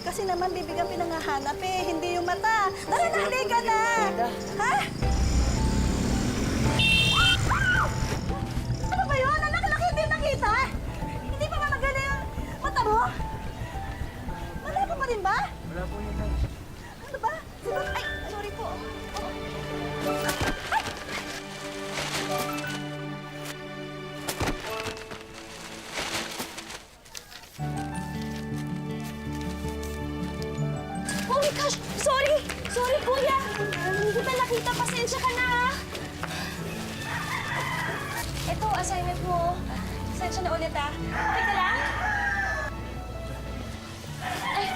Kasi naman bibig ang pinangahanap eh, hindi yung mata. Tara na, halika na! Ha? Ano ba yun? Anak, hindi nakita? Hindi pa ba maganda yung mata mo? Wala pa rin ba? Wala po yun, Nay. Ano ba? Sino? Ay, sorry po. Oh my gosh! Sorry! Sorry, kuya! Hindi kita nakita. Pasensya ka na, ha? Ito, assignment mo. Pasensya na ulit, ha? Teka lang. Ay,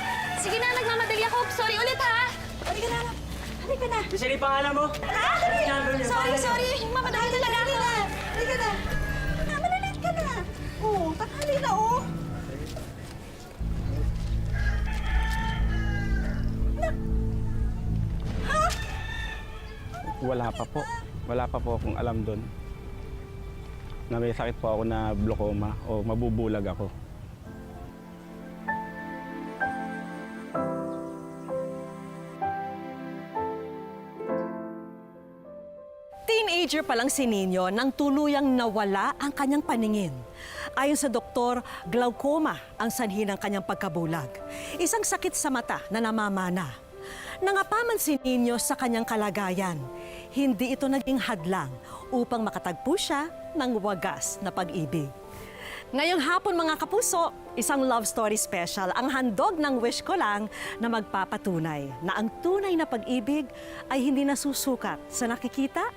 sige na, nagmamadali ako. Sorry ulit, ha? Halika na, anak. Halika na. Sino yung pangalan mo? Ha? Dali! Sorry. Mamadali talaga ako. Halika na. Malalit ka na. Oo, tanghali na, oh. Wala pa po akong alam doon na may sakit po ako na glaucoma o mabubulag ako. Teenager pa lang si Nino nang tuluyang nawala ang kanyang paningin. Ayon sa doktor, glaucoma ang sanhi ng kanyang pagkabulag. Isang sakit sa mata na namamana. Nangapaman si Nino sa kanyang kalagayan. Hindi ito naging hadlang upang makatagpo siya ng wagas na pag-ibig. Ngayong hapon mga kapuso, isang love story special ang handog ng Wish Ko Lang na magpapatunay na ang tunay na pag-ibig ay hindi nasusukat sa nakikita,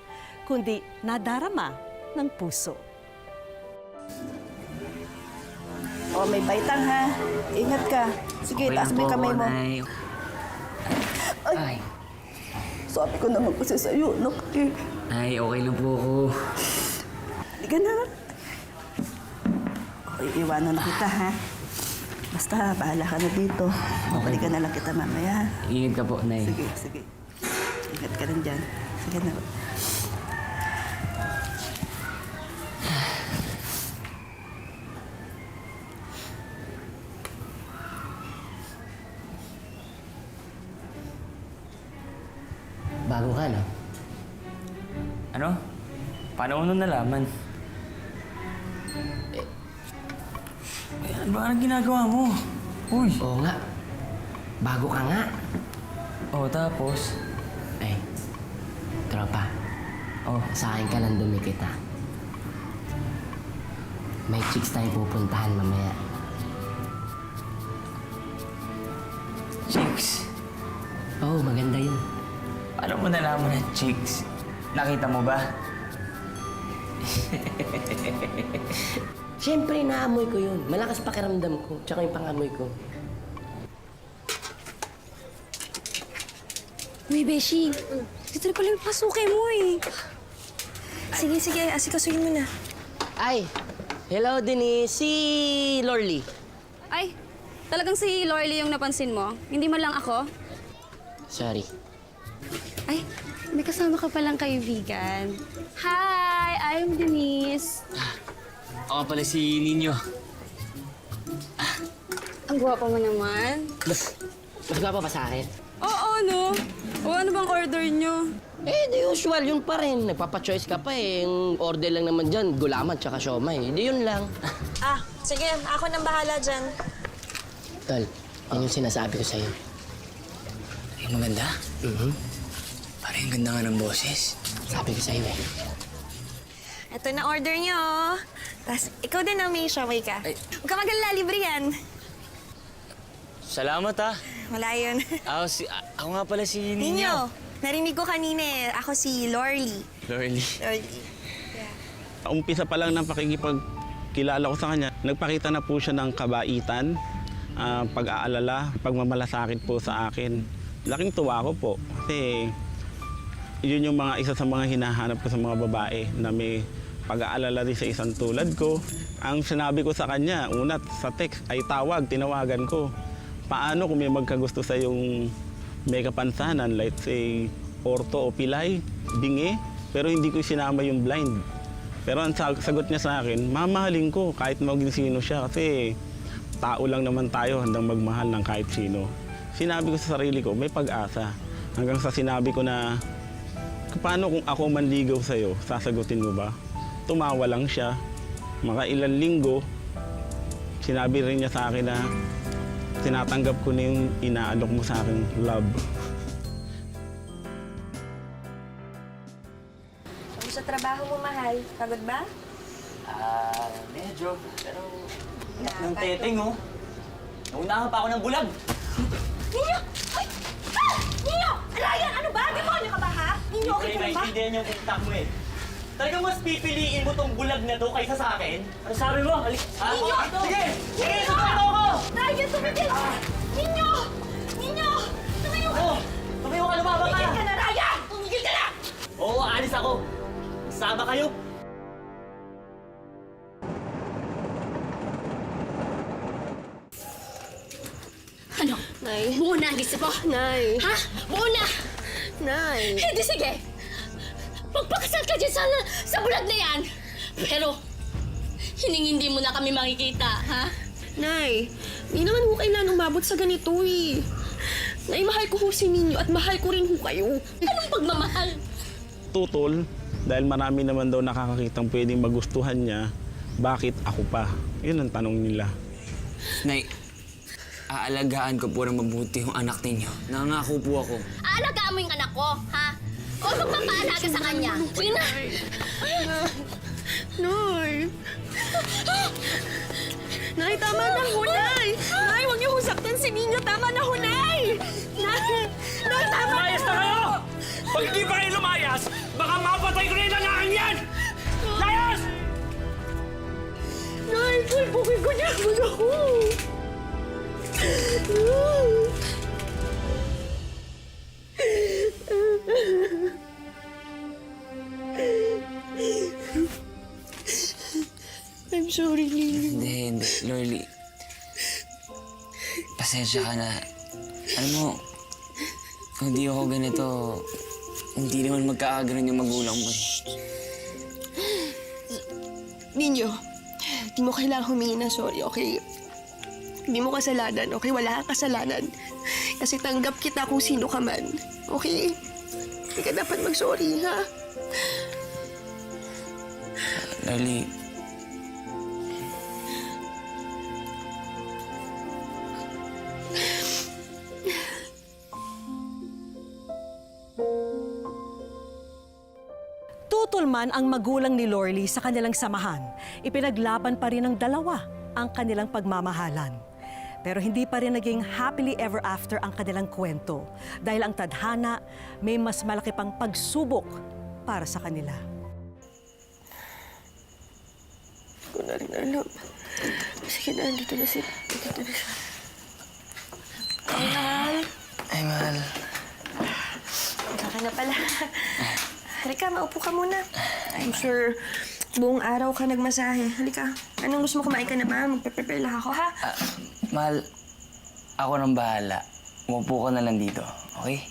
kundi nadarama ng puso. Oh, may baitang ha. Ingat ka. Sige, Okay taas lang mo yung po kamay ako, mo. Nay. Ay. Sabi ko naman kasi sa'yo, anak eh. Nay, okay lang po ako. Halika na. Okay, iwanan na kita ha. Basta, bahala ka na dito. Balikan na lang kita mamaya. Ingat ka po, Nay. Sige. Ingat ka rin dyan. Sige na. Bago ka, no? Ano? Paano mo nun nalaman? Ano ba ang ginagawa mo? Uy! Oo nga. Bago ka nga. Oh, tapos? Ay, tropa. Oh, Sa akin ka lang dumikit, ha? May chicks tayong pupuntahan mamaya. chicks. Oo, maganda yun. Paano mo nalaman ng chicks? Nakita mo ba? Siyempre, naamoy ko yun. Malakas pakiramdam ko, tsaka yung pangamoy ko. Uy, Beshi. Dito na pala yung pasukin mo, eh. Sige. Asikasuhin mo na. Ay, hello, Denise. Si Lorly. Ay, talagang si Lorly yung napansin mo? Hindi man lang ako? Sorry. Ay, may kasama ka palang kaibigan. Hi, I'm Denise. Ako pala si Nino. Ang gwapo mo naman. Mas gwapo pa sa akin? Oo, no? O ano bang order nyo? The usual, yun pa rin. Nagpapachoice ka pa eh. Yung order lang naman dyan, gulaman tsaka siomay. Di yun lang. Sige, ako nang bahala dyan. Tol, yun yung sinasabi ko sa'yo. Ay, maganda. Parang yung ganda nga ng boses. Sabi ko sa'yo eh. Ito na order niyo. Tapos, ikaw din na may siomay ka. Ay. Huwag ka magalala, libre yan. Salamat, ha. Wala yun. Ako nga pala si Nino. Ninyo, narinig ko kanina eh. Ako si Lorly. Lorly. Lorly. Umpisa pa lang ng pakikipagkilala ko sa kanya, nagpakita na po siya ng kabaitan, pag-aalala, pagmamalasakit po sa akin. Laking tuwa ko po kasi yun yung isa sa mga hinahanap ko sa mga babae na may pag-aalala din sa isang tulad ko. Ang sinabi ko sa kanya, una sa text ay tinawagan ko. Paano kung may magkagusto sa yung may kapansanan, like say, orto o pilay, bingi, pero hindi ko sinama yung blind. Pero ang sagot niya sa akin, mamahalin ko kahit maging sino siya kasi tao lang naman tayo, handang magmahal ng kahit sino. Sinabi ko sa sarili ko, may pag-asa. Hanggang sa sinabi ko na, paano kung ako manligaw sa'yo, sasagutin mo ba? Tumawa lang siya. Mga ilang linggo, sinabi rin niya sa akin na tinatanggap ko na yung inaalok mo sa akin, love. Sa trabaho mo, mahal. Pagod ba? Medyo. Pero, ng teteng, oh. Naunahan pa ako ng bulag. Ninyo! Ay! Ah! Ninyo! Alayan! Ano ba? Demonyo ka ba, ha? Ninyo, okay ka lang ba? maintindihan yung utak mo eh. Talagang mas pipiliin mo tong bulag na to kaysa sa akin? Ano sabi mo? Ninyo! Sige! Sige! Ninyo! Subukan mo ako! Ryan, tumigil! Ninyo! Ninyo! Tumayo ka! Oh! Tumayo ka, lumaba ka! Tumigil ka na, Ryan! Tumigil ka na! Oo, alis ako. Sama kayo. Ano? Nay. Buo na ang isip mo? Nay. Ha? Buo na! Nay. Hindi, sige. Magpakasal ka dyan sa bulag na yan. Pero, hindi mo na kami makikita, ha? Nay, di naman ho kailangan umabot sa ganito eh. Nay, mahal ko ho si Ninyo at mahal ko rin ho kayo. Anong pagmamahal? Tutol, dahil marami naman daw nakakakitang pwedeng magustuhan niya, bakit ako pa? Yun ang tanong nila. Nay, aalagaan ko po ng mabuti yung anak ninyo. Nangako po ako. Aalagaan mo yung anak ko, ha? O magpapaalaga sa kanya. Sige na. Nay. Nay, tama na ho, Nay. Nay, huwag niyo ho saktan si Ninyo. Tama na ho, Nay. Nay, Nay, tama na. Lumayas na kayo! Pag hindi pa kayo lumayas, baka mapatay ko na yung lalaking yan! Layas! Nay, bukid ko niya naman ako. I'm sorry, Ninyo. Hindi, Lorly. Pasensya ka na. Alam mo, kung di ako ganito, hindi naman magkakaganon yung magulang mo eh. Ninyo, di mo kailangang humingi ng sorry, okay? Hindi mo kasalanan, okay? Wala kang kasalanan. Kasi tanggap kita kung sino ka man, okay? Hindi ka dapat mag-sorry, ha? Lorly, Tutol man ang magulang ni Lorly sa kanilang samahan, ipinaglaban pa rin ng dalawa ang kanilang pagmamahalan. Pero hindi pa rin naging happily ever after ang kanilang kwento dahil ang tadhana may mas malaki pang pagsubok para sa kanila. Hindi ko na rin alam. Sige na, dito na siya. Dito na siya. Ay, mahal. ay mahal. Diyan ka na pala. Halika, maupo ka muna. I'm sure buong araw ka nagmasahe. Halika. Anong gusto mo, kumain ka na ba? Magpe-prepare lang ako, ha? Mahal, ako nang bahala. Umupo ka na lang dito, okay?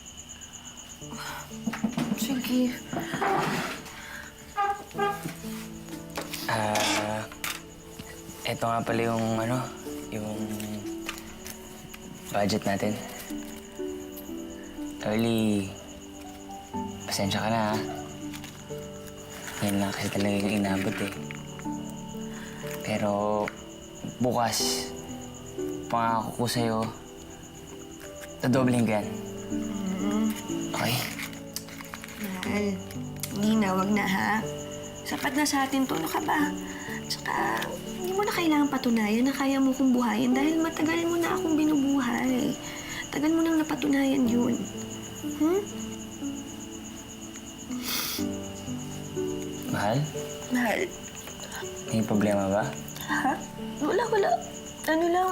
Sige. Eto nga pala yung yung budget natin. Early, pasensya ka na ha. Yan lang kasi talaga yung inabot eh. Pero bukas, pangako ko sa'yo, dodobleng ko yan. Okay? Mahal, hindi na, wag na, ha? Sapat na sa atin to, ano ka ba? Tsaka, hindi mo na kailangan patunayan na kaya mo kong buhayin dahil matagal mo na akong binubuhay. Tagal mo nang napatunayan yun. Mahal, Mahal, may problema ba? ha? Wala. Ano lang,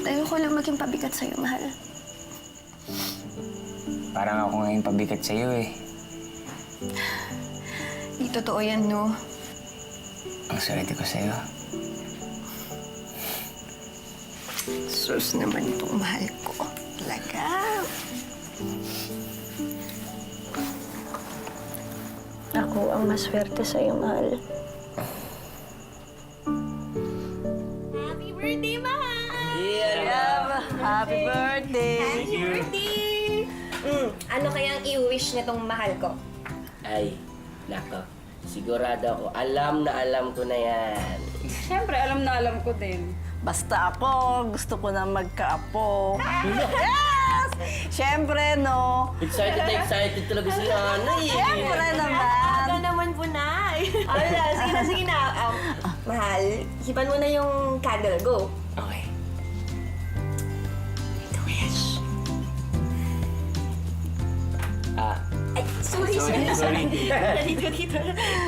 ayoko lang maging pabigat sa'yo, mahal. Parang ako ngayon pabigat sa'yo eh. Di totoo yan, no? Ang swerte ko sa'yo. Sus naman itong mahal ko. Talaga. Ako ang maswerte sa'yo, mahal. Happy Happy birthday! Ano kayang i-wish nitong mahal ko? Ay, nako. Sigurado ako. Alam na alam ko na yan. Siyempre, alam na alam ko din. Basta ako, gusto ko na magkaapo. Yes! Siyempre, no? Excited na excited talaga si nanay. Siyempre naman. Aga naman po, Nay. Sige na. Mahal, hipan mo na yung candle. Go. Okay. Ah, Ay, sorry. Dito.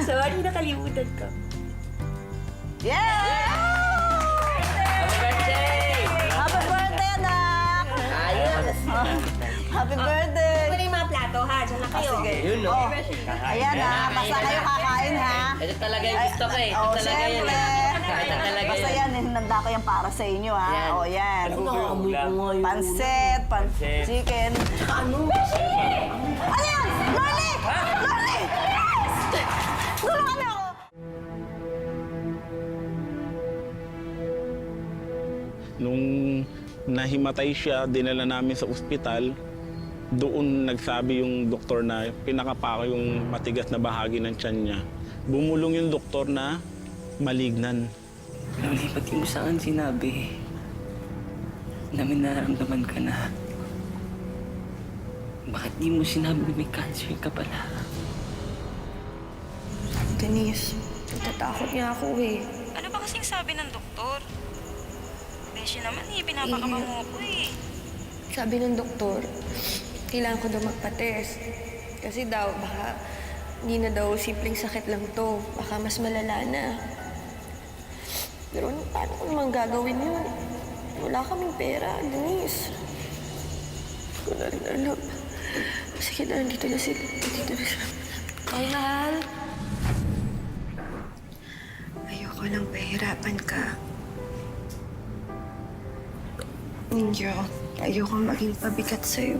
Sorry, nakalimutan ko. Yeah! happy birthday! Happy birthday, anak! Ayos! Happy birthday! Ito na yung mga plato, ha? Diyan na kayo. Sige. Yun, no? Ayan ha, basta kayo kakain ha. Ito talaga yung gusto ko eh. Ito Oh, talaga yun. siyempre. Ito talaga Basta yun. yan, hinanda ko yan para sa inyo ha. Yan. O yan. Nakakamoy ko nga yun. Pansit, chicken. Ano? Ano yan? Loli! Loli! Tulungan mo ako! Nung nahimatay siya, dinala namin sa ospital. Doon nagsabi yung doktor na pinakapako yung matigas na bahagi ng tiyan niya. Bumulong yung doktor na malignan. Loli, ba't di mo sa akin sinabi na may nararamdaman ka na? Bakit di mo sinabi na may cancer ka pala? Denise, natatakot niya ako eh. Ano ba kasing sabi ng doktor? Beshi naman eh, pinapakaba mo ako eh. Sabi ng doktor, kailangan ko daw magpa-test. Kasi daw, baka hindi na daw simpleng sakit lang to. Baka mas malala na. Pero paano ko naman gagawin yun? Wala kaming pera, Denise. Hindi ko na rin alam. Sige na, dito na siya. Ay, mahal. Ayoko lang pahirapan ka. Ninyo, ayoko maging pabigat sa'yo.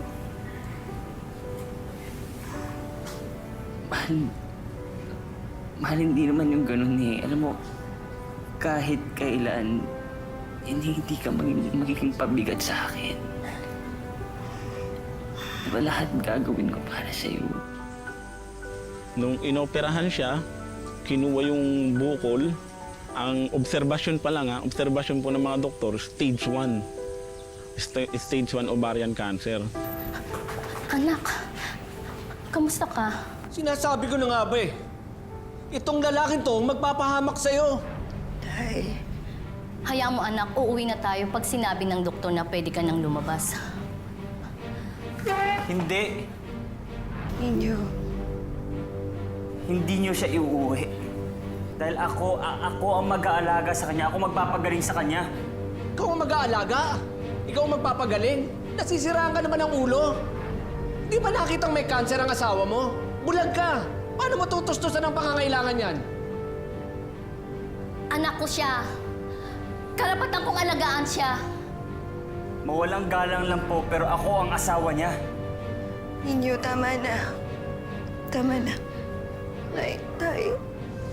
Mahal, hindi naman yung ganun eh. Alam mo, kahit kailan, hindi ka magiging pabigat sa akin. Diba lahat gagawin ko para sa'yo? Nung inoperahan siya, kinuha yung bukol. Ang obserbasyon pa lang, obserbasyon po ng mga doktor, stage 1. Stage 1 ovarian cancer. Anak, kamusta ka? Sinasabi ko na nga ba eh. Itong lalaking to, magpapahamak sa'yo. Tay, Hayaan mo anak, uuwi na tayo pag sinabi ng doktor na pwede ka nang lumabas. Hindi. Ninyo. Hindi niyo siya iuuwi. Dahil ako ang mag-aalaga sa kanya. Ako magpapagaling sa kanya. Ikaw ang mag-aalaga. Ikaw ang magpapagaling. Nasisiraan ka naman ng ulo. Di ba nakitang may cancer ang asawa mo? Bulag ka. Paano mo tutustusan ang pangangailangan yan? Anak ko siya. Karapatan kong alagaan siya. Mawalang galang lang po, pero ako ang asawa niya. Ninyo, tama na. Tama na. Nay, tayo.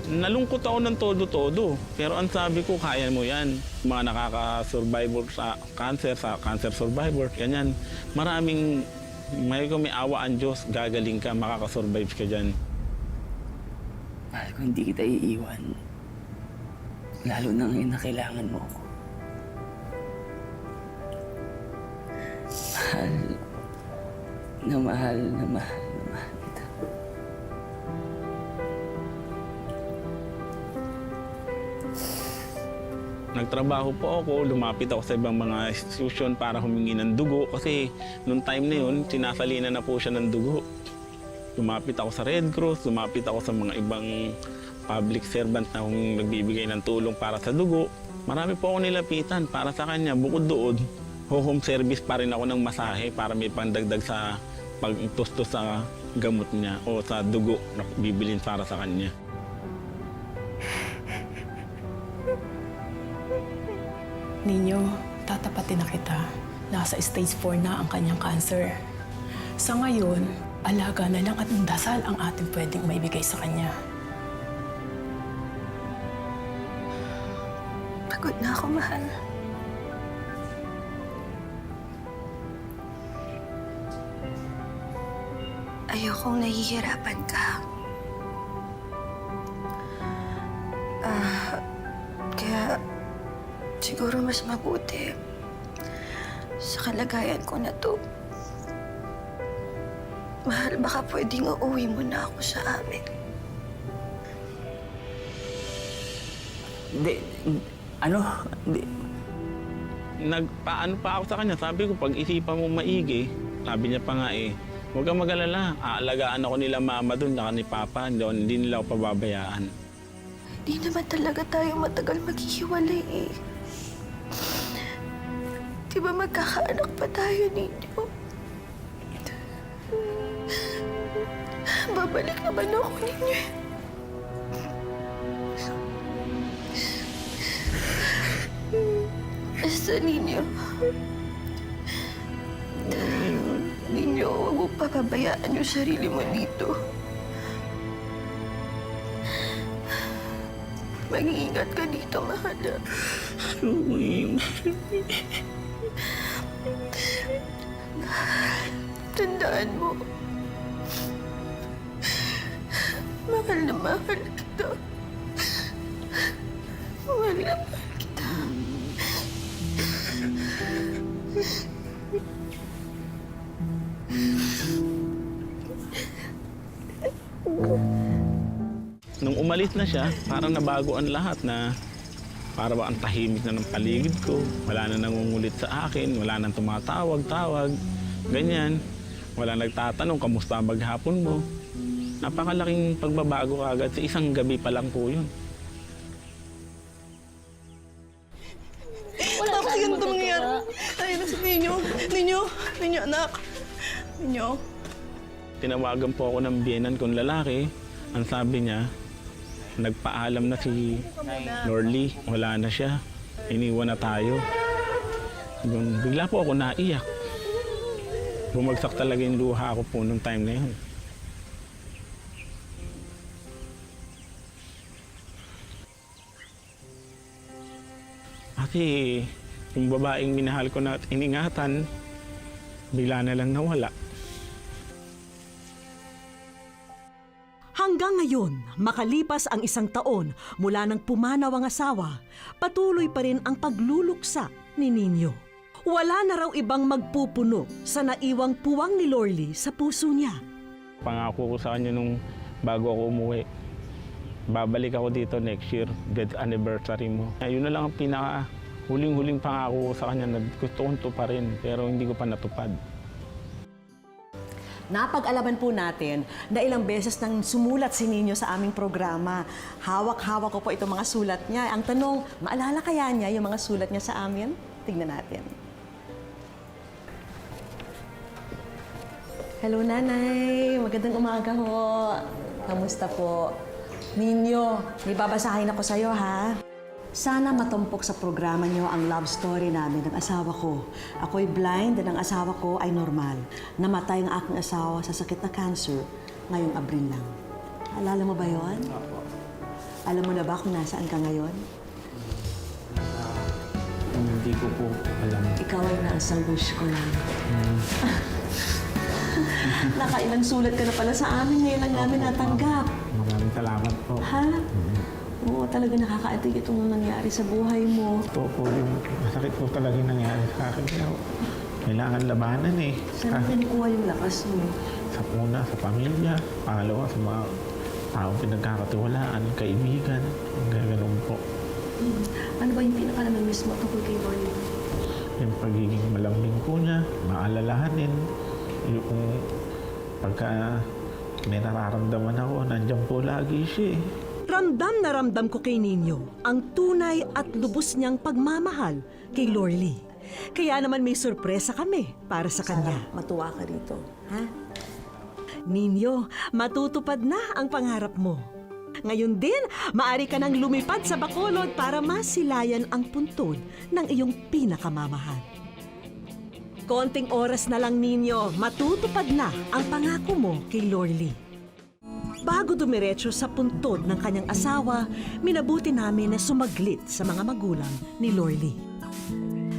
Nalungkot ako ng todo-todo. Pero ang sabi ko, kaya mo yan. Mga nakaka-survivor sa cancer survivor, ganyan. Maraming, may awa ang Diyos, gagaling ka, makakasurvive ka dyan. Mahal ko, hindi kita iiwan. Lalo na ngayon na kailangan mo ako. Mahal kita. Nagtrabaho po ako, lumapit ako sa ibang mga institusyon para humingi ng dugo kasi noong time na yun, sinasalina na po siya ng dugo. Lumapit ako sa Red Cross, lumapit ako sa mga ibang public servant na nagbibigay ng tulong para sa dugo. Marami po ako nilapitan para sa kanya. Bukod doon, home service pa rin ako ng masahe para may pandagdag sa pagtustos sa gamot niya o sa dugo na bibilin para sa kanya. Ninyo, tatapatin na kita. Nasa stage 4 na ang kanyang cancer. Sa ngayon, alaga na lang at dasal ang ating pwedeng maibigay sa kanya. Pagod na ako, mahal. ayokong nahihirapan ka. Kaya siguro mas mabuti sa kalagayan ko na to. Mahal, baka pwedeng uuwi mo na ako sa amin. Nagpaano pa ako sa kanya, sabi ko, pag-isipan mo maigi, sabi niya pa nga huwag kang mag-alala, aalagaan ako nila mama doon, naka ni papa, hindi nila ako pababayaan. Di naman talaga tayo matagal maghihiwalay eh. Di ba magkakaanak pa tayo ninyo? Babalik naman ako ninyo. Basta ninyo. Ninyo, huwag mo papabayaan yung sarili mo dito. Mag-iingat ka dito, mahal. Tandaan mo. Mahal na mahal kita. Mahal na mahal kita. Nung umalis na siya, parang nabago ang lahat na para ba ang tahimik na ng paligid ko. Wala na nangungulit sa akin, wala nang tumatawag-tawag, ganyan. Wala nagtatanong, kamusta ang maghapon mo? Napakalaking pagbabago kagad. Sa isang gabi pa lang po yun. Bakit ganito mangyayari? Ay, nasa ninyo. Ninyo, anak. Ninyo. Tinawagan po ako ng biyenan kong lalaki. Ang sabi niya, nagpaalam na si Norly. Wala na siya. Iniwan na tayo. Bigla po ako naiyak. Bumagsak talaga yung luha ko po nung time na yun. Kasi yung babaeng minahal ko na iningatan, bigla na lang nawala. Hanggang ngayon, makalipas ang 1 taon mula nang pumanaw ang asawa, patuloy pa rin ang pagluluksa ni Nino. Wala na raw ibang magpupuno sa naiwang puwang ni Lorly sa puso niya. Pangako ko sa kanya nung bago ako umuwi, babalik ako dito next year, death anniversary mo. Yun na lang ang pinaka huling-huling pangako ko sa kanya na gusto kong tuparin pero hindi ko pa natupad. Napag-alaman po natin na ilang beses nang sumulat si Nino sa aming programa. Hawak-hawak ko po itong mga sulat niya. Ang tanong, maalala kaya niya yung mga sulat niya sa amin? Tignan natin. Hello, Nanay. Magandang umaga ho. Kamusta po? Nino, may babasahin ako sa'yo, ha? Sana matumpok sa programa niyo ang love story namin ng asawa ko. Ako'y blind at ang asawa ko ay normal. Namatay ang aking asawa sa sakit na cancer ngayong Abril lang. Alala mo ba yon? Alam mo na ba kung nasaan ka ngayon? Hindi ko po alam. Ikaw ay nasa wish ko lang. Nakailang sulat ka na pala sa amin. Ngayon lang namin natanggap. Maraming salamat po. Ha? Oo, talaga nakakaantig itong nangyari sa buhay mo. Ito po yung masakit po talaga yung nangyari sa akin. Pero kailangan labanan eh. Saan ka nakuha yung lakas mo? Sa una, sa pamilya. Pangalawa, sa mga taong pinagkakatiwalaan, kaibigan. Ganun po. Ano ba yung pinaka-namimiss mo tungkol kay Lorly? Yung pagiging malambing po niya, maalalahanin. Yung pagka may nararamdaman ako, nandiyan po lagi siya eh. Ramdam na ramdam ko kay Nino ang tunay at lubos niyang pagmamahal kay Lorly. Kaya naman may sorpresa kami para sa kanya. Matuwa ka rito, ha? Nino, matutupad na ang pangarap mo. Ngayon din, maaari ka nang lumipad sa Bacolod para masilayan ang puntod ng iyong pinakamamahal. Konting oras na lang, Nino, matutupad na ang pangako mo kay Lorly. Bago dumiretso sa puntod ng kanyang asawa, minabuti namin na sumaglit sa mga magulang ni Lorly.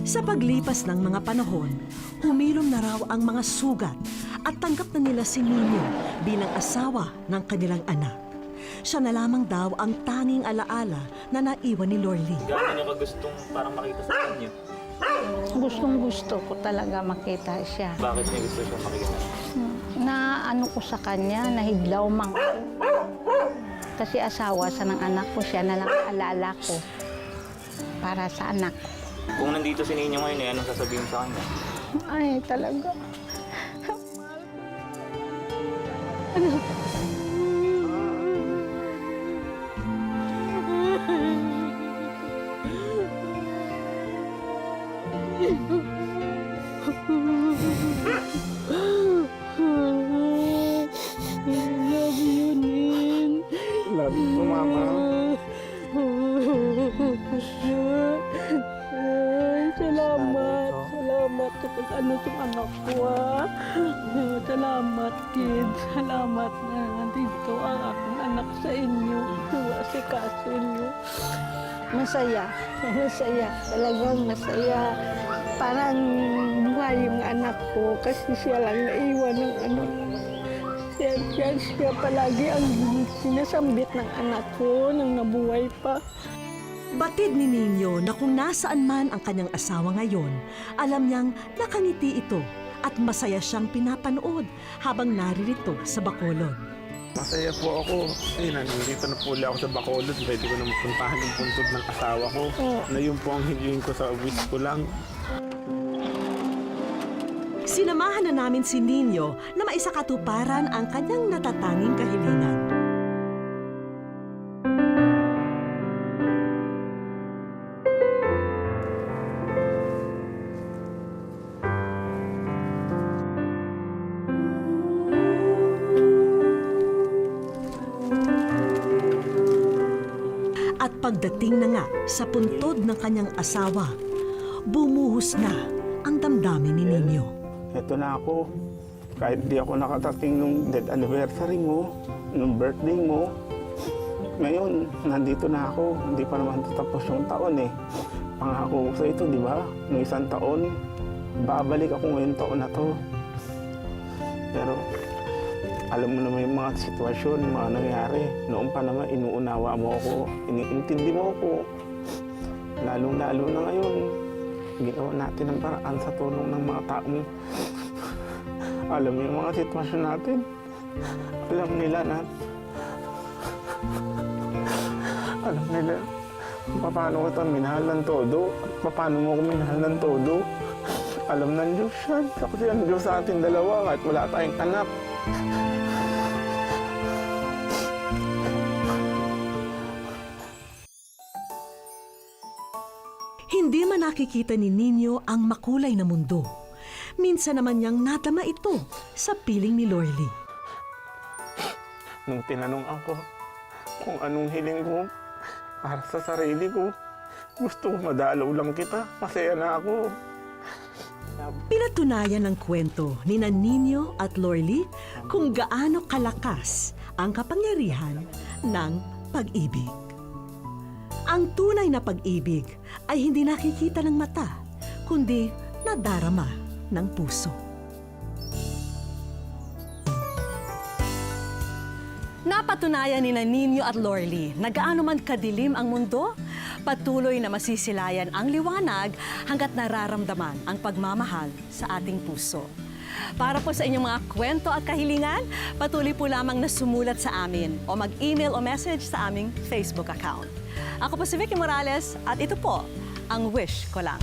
Sa paglipas ng mga panahon, humilom na raw ang mga sugat at tanggap na nila si Nino bilang asawa ng kanilang anak. Siya na lamang daw ang tanging alaala na naiwan ni Lorly. Gaano niyo ka gustong parang makita sa kanya? Gustong-gusto ko talaga makita siya. Bakit niya gusto siya makita? Na ano ko sa kanya, nahiglaw man ko. Kasi asawa sa ng anak ko, siya na lang alala ko para sa anak. Kung nandito si Ninyo ngayon, anong sasabihin sa kanya? Ay, talaga. Love you, Mama. Salamat. Salamat kapag ano itong anak ko, Salamat, kids. Salamat na nandito ang aking anak sa inyo. Si Kaso. Masaya. Masaya. Talagang masaya. Parang buhay yung anak ko kasi siya lang naiwan ng anak ko. Siya palagi ang sinasambit ng anak ko nang nabuhay pa. Batid ni Nino na kung nasaan man ang kanyang asawa ngayon, alam niyang nakangiti ito at masaya siyang pinapanood habang naririto sa Bacolod. Masaya po ako. Nandito na po ulit ako sa Bacolod. Pwede ko na mapuntahan yung puntod ng asawa ko. Na yun po ang hingin ko sa wish ko lang. Sinamahan na namin si Nino na maisakatuparan ang kanyang natatanging kahilingan. At pagdating na nga sa puntod ng kanyang asawa, bumuhos na ang damdamin ni Nino. Ito na ako. Kahit di ako nakatating nung death anniversary mo, nung birthday mo, ngayon, nandito na ako. Hindi pa naman tapos yung taon eh. Pangako ko sa ito, di ba? Nung isang taon, babalik ako ngayong taon na to. Pero, alam mo naman yung mga sitwasyon, mga nangyari. Noon pa naman, inuunawa mo ako. Iniintindi mo ako. Lalong-lalo na ngayon. Ginawa natin ang paraan sa tulong ng mga taong alam mo yung mga sitwasyon natin. Alam nila na kung paano kita minahal ng todo at paano mo ko minahal ng todo. Alam ng Diyos yan. Kasi ang Diyos sa ating dalawa kahit wala tayong anak. Hindi man nakikita ni Nino ang makulay na mundo. Minsan naman niyang nadama ito sa piling ni Lorly. Nung tinanong ako kung anong hiling ko para sa sarili ko, gusto ko madalaw lang kita. Masaya na ako. Pinatunayan ng kwento ni Nino at Lorly kung gaano kalakas ang kapangyarihan ng pag-ibig. Ang tunay na pag-ibig ay hindi nakikita ng mata, kundi nadarama ng puso. Napatunayan ni Nino at Lorly na gaano man kadilim ang mundo, patuloy na masisilayan ang liwanag hanggat nararamdaman ang pagmamahal sa ating puso. Para po sa inyong mga kwento at kahilingan, patuloy po lamang na sumulat sa amin o mag-email o message sa aming Facebook account. Ako po si Vicky Morales at ito po ang Wish Ko Lang.